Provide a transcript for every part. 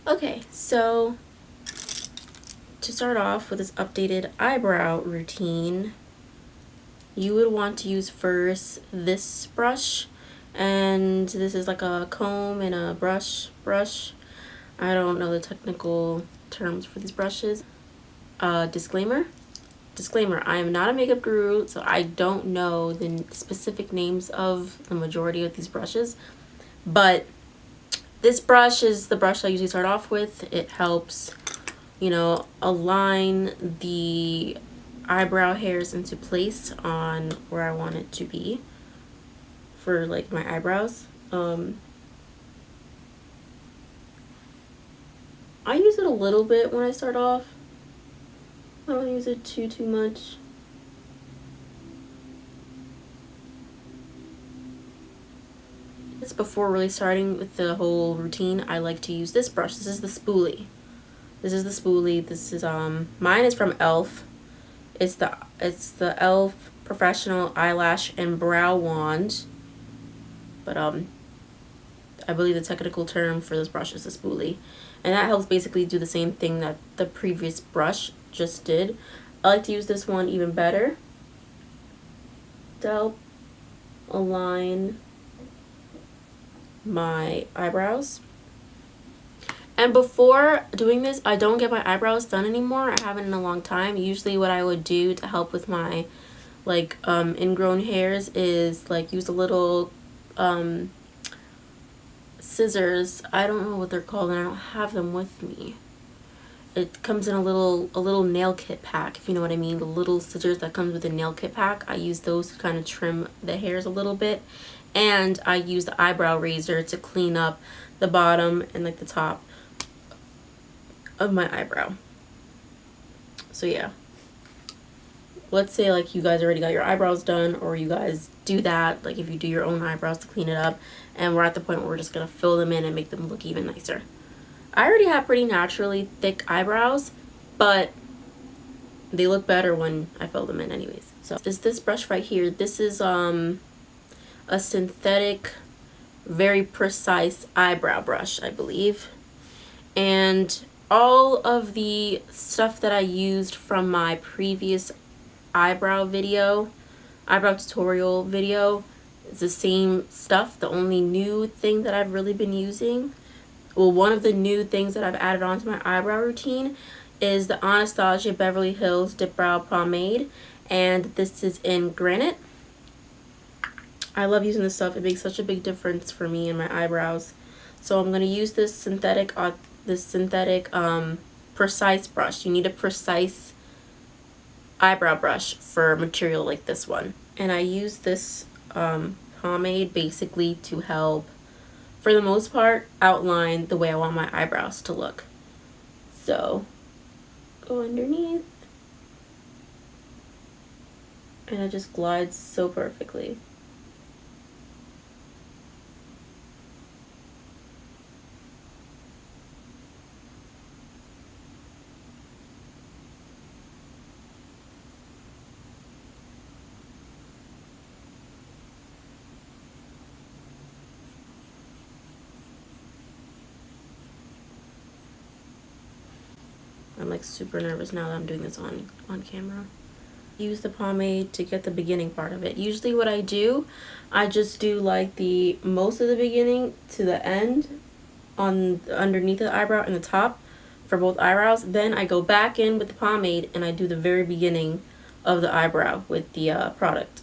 Okay, so to start off with this updated eyebrow routine, you would want to use first this brush, and this is like a comb and a brush. I don't know the technical terms for these brushes. Disclaimer, I am not a makeup guru, so I don't know the specific names of the majority of these brushes, but this brush is the brush I usually start off with. It helps, you know, align the eyebrow hairs into place on where I want it to be for like my eyebrows. I use it a little bit when I start off. I don't use it too much. Before really starting with the whole routine, I like to use this brush. This is the spoolie. This is mine is from e.l.f. It's the e.l.f. professional eyelash and brow wand. But I believe the technical term for this brush is a spoolie. And that helps basically do the same thing that the previous brush just did. I like to use this one even better to help align my eyebrows. And before doing this, I don't get my eyebrows done anymore. I haven't in a long time. Usually what I would do to help with my like ingrown hairs is like use a little scissors. I don't know what they're called and I don't have them with me. It comes in a little nail kit pack, if you know what I mean. The little scissors that comes with a nail kit pack. I use those to kind of trim the hairs a little bit. And I use the eyebrow razor to clean up the bottom and like the top of my eyebrow. So yeah, let's say like you guys already got your eyebrows done, or you guys do that, like if you do your own eyebrows to clean it up, and we're at the point where we're just gonna fill them in and make them look even nicer. I already have pretty naturally thick eyebrows, but they look better when I fill them in anyways. So this brush right here, this is a synthetic, very precise eyebrow brush, I believe. And all of the stuff that I used from my previous eyebrow tutorial video, is the same stuff. The only new thing that I've really been using, well, one of the new things that I've added onto my eyebrow routine is the Anastasia Beverly Hills Dipbrow Pomade, and this is in Granite. I love using this stuff. It makes such a big difference for me and my eyebrows. So I'm going to use this synthetic precise brush. You need a precise eyebrow brush for material like this one. And I use this pomade basically to help, for the most part, outline the way I want my eyebrows to look. So go underneath. And it just glides so perfectly. I'm like super nervous now that I'm doing this on camera. Use the pomade to get the beginning part of it. Usually what I do, I just do like the most of the beginning to the end on underneath the eyebrow and the top for both eyebrows. Then I go back in with the pomade and I do the very beginning of the eyebrow with the product.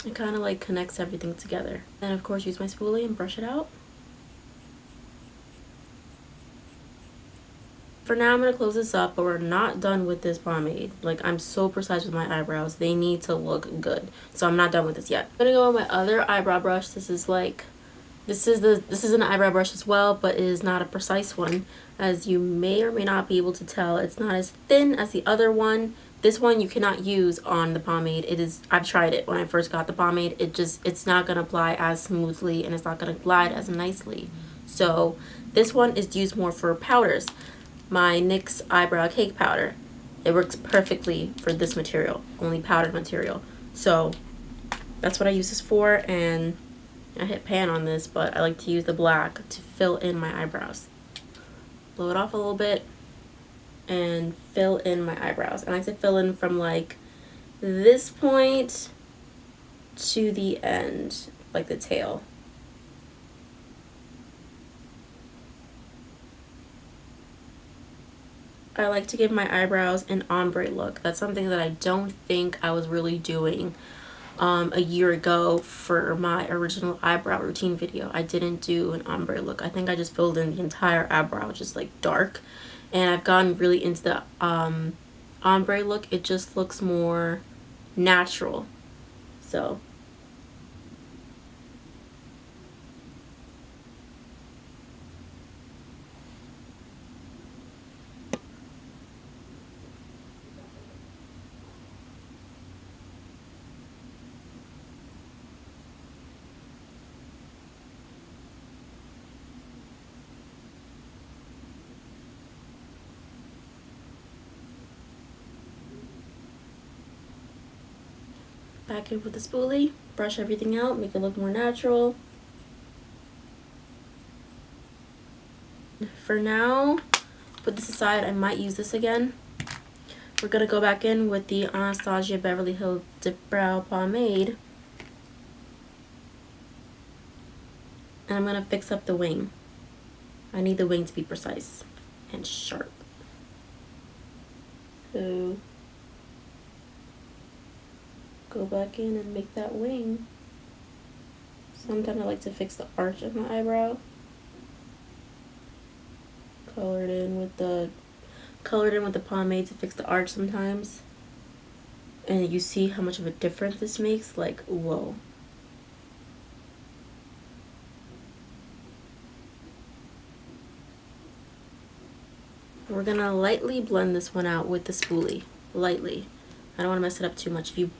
It kind of like connects everything together. Then of course use my spoolie and brush it out. For now I'm going to close this up, but we're not done with this pomade. Like, I'm so precise with my eyebrows. They need to look good. So I'm not done with this yet. I'm going to go with my other eyebrow brush. This is an eyebrow brush as well, but it is not a precise one. As you may or may not be able to tell, it's not as thin as the other one. This one you cannot use on the pomade. I've tried it when I first got the pomade. It's not going to apply as smoothly and it's not going to glide as nicely. So this one is used more for powders. My NYX eyebrow cake powder. It works perfectly for this material, only powdered material. So that's what I use this for, and I hit pan on this, but I like to use the black to fill in my eyebrows. Blow it off a little bit and fill in my eyebrows. And I like to fill in from like this point to the end, like the tail. I like to give my eyebrows an ombre look. That's something that I don't think I was really doing a year ago for my original eyebrow routine video. I didn't do an ombre look. I think I just filled in the entire eyebrow, just like dark. And I've gotten really into the ombre look. It just looks more natural. So back in with the spoolie, brush everything out, make it look more natural. For now, put this aside. I might use this again. We're gonna go back in with the Anastasia Beverly Hills Dipbrow Pomade. And I'm gonna fix up the wing. I need the wing to be precise and sharp. So go back in and make that wing. Sometimes I like to fix the arch of my eyebrow. Colored in with the pomade to fix the arch sometimes. And you see how much of a difference this makes? Like, whoa. We're gonna lightly blend this one out with the spoolie. Lightly. I don't want to mess it up too much. If you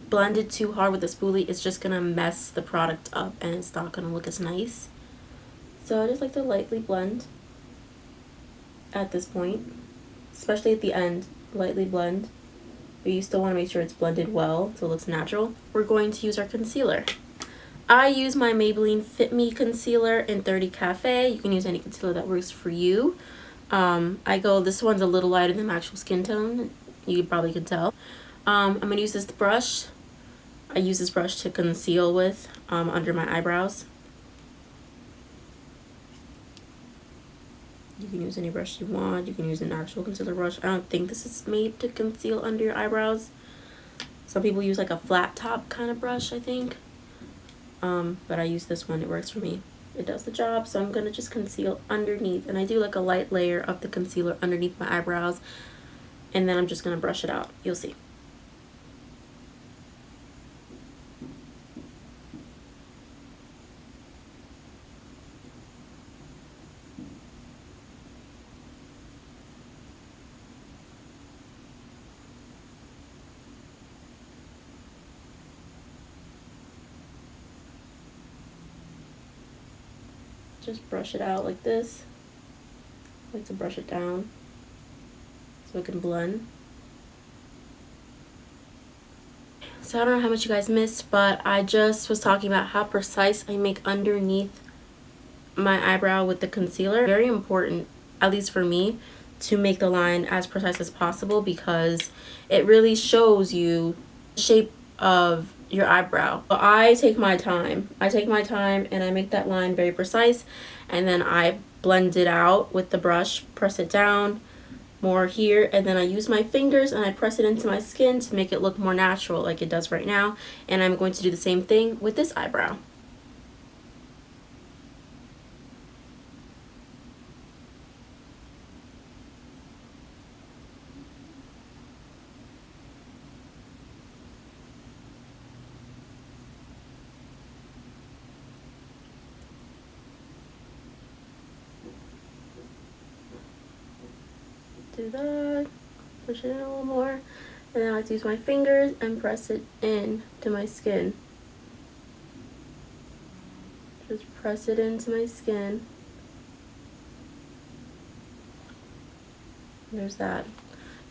blend it too hard with the spoolie, it's just gonna mess the product up and it's not gonna look as nice. So I just like to lightly blend at this point, especially at the end. Lightly blend, but you still want to make sure it's blended well so it looks natural. We're going to use our concealer. I use my Maybelline Fit Me concealer in 30 Cafe. You can use any concealer that works for you. This one's a little lighter than my actual skin tone, you probably can tell. I'm gonna use this brush. I use this brush to conceal with under my eyebrows. You can use any brush you want. You can use an actual concealer brush. I don't think this is made to conceal under your eyebrows. Some people use like a flat top kind of brush, I think. But I use this one. It works for me. It does the job. So I'm going to just conceal underneath. And I do like a light layer of the concealer underneath my eyebrows. And then I'm just going to brush it out. You'll see. Just brush it out like this. I like to brush it down so it can blend. So I don't know how much you guys missed, but I just was talking about how precise I make underneath my eyebrow with the concealer. Very important, at least for me, to make the line as precise as possible because it really shows you the shape of your eyebrow. So I take my time. And I make that line very precise, and then I blend it out with the brush, press it down more here, and then I use my fingers and I press it into my skin to make it look more natural like it does right now. And I'm going to do the same thing with this eyebrow. Do that, push it in a little more, and then I like to use my fingers and press it in to my skin. Just press it into my skin. There's that.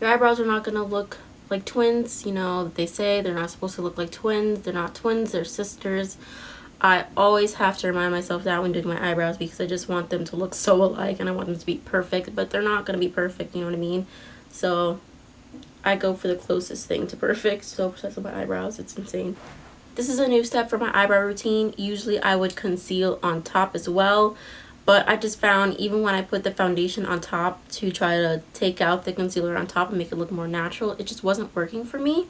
Your eyebrows are not going to look like twins. You know, they say they're not supposed to look like twins. They're not twins, they're sisters. I always have to remind myself that when doing my eyebrows, because I just want them to look so alike and I want them to be perfect, but they're not going to be perfect, you know what I mean? So I go for the closest thing to perfect. So obsessed with my eyebrows, it's insane. This is a new step for my eyebrow routine. Usually I would conceal on top as well, but I just found even when I put the foundation on top to try to take out the concealer on top and make it look more natural, it just wasn't working for me.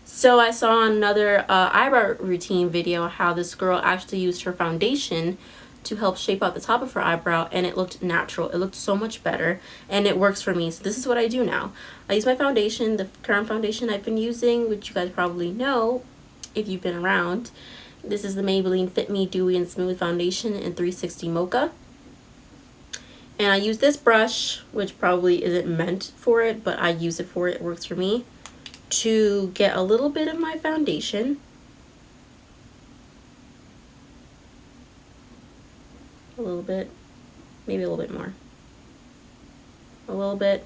So I saw another eyebrow routine video how this girl actually used her foundation to help shape out the top of her eyebrow, and it looked natural. It looked so much better, and it works for me. So this is what I do now. I use my foundation, the current foundation I've been using, which you guys probably know if you've been around. This is the Maybelline Fit Me Dewy and Smooth Foundation in 360 Mocha. And I use this brush, which probably isn't meant for it, but I use it for it. It works for me, to get a little bit of my foundation. A little bit, maybe a little bit more. A little bit.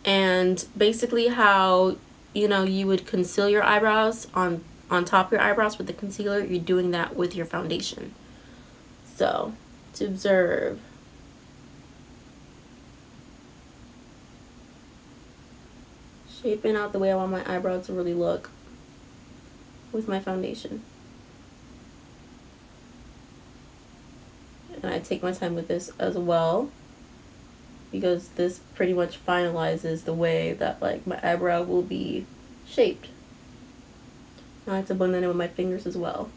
And basically how, you know, you would conceal your eyebrows on top of your eyebrows with the concealer, you're doing that with your foundation. So, to observe. Shaping out the way I want my eyebrows to really look with my foundation. And I take my time with this as well, because this pretty much finalizes the way that like my eyebrow will be shaped. I like to blend it in with my fingers as well,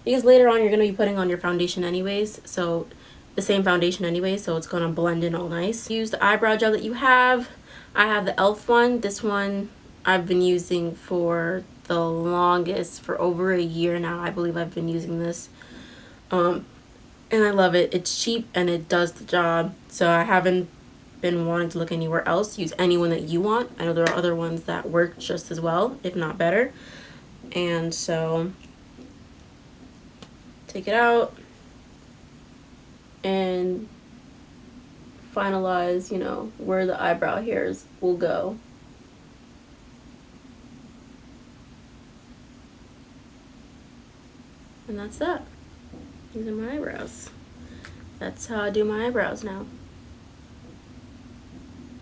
because later on you're going to be putting on your foundation anyways, so the same foundation anyway, so it's going to blend in all nice. Use the eyebrow gel that you have. I have the e.l.f. one. This one I've been using for the longest, for over a year now. I believe I've been using this. And I love it. It's cheap and it does the job. So I haven't been wanting to look anywhere else. Use any one that you want. I know there are other ones that work just as well, if not better. And so take it out and finalize, you know, where the eyebrow hairs will go. And that's that. These are my eyebrows. That's how I do my eyebrows now.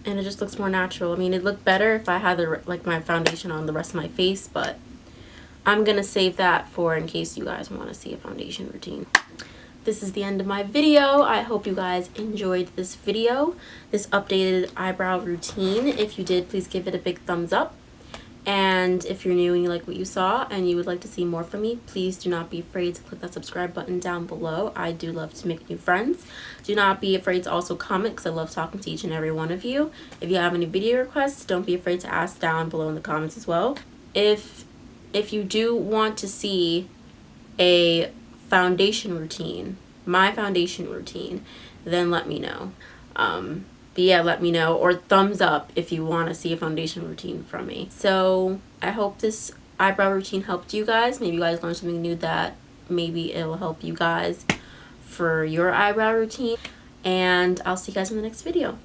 And it just looks more natural. I mean, it looked better if I had like my foundation on the rest of my face, but I'm gonna save that for in case you guys want to see a foundation routine. This is the end of my video. I hope you guys enjoyed this video, this updated eyebrow routine. If you did, please give it a big thumbs up. And if you're new and you like what you saw and you would like to see more from me, please do not be afraid to click that subscribe button down below. I do love to make new friends. Do not be afraid to also comment, because I love talking to each and every one of you. If you have any video requests, don't be afraid to ask down below in the comments as well. If you do want to see a foundation routine, my foundation routine, then let me know. But yeah, let me know, or thumbs up if you want to see a foundation routine from me. So I hope this eyebrow routine helped you guys. Maybe you guys learned something new that maybe it'll help you guys for your eyebrow routine. And I'll see you guys in the next video.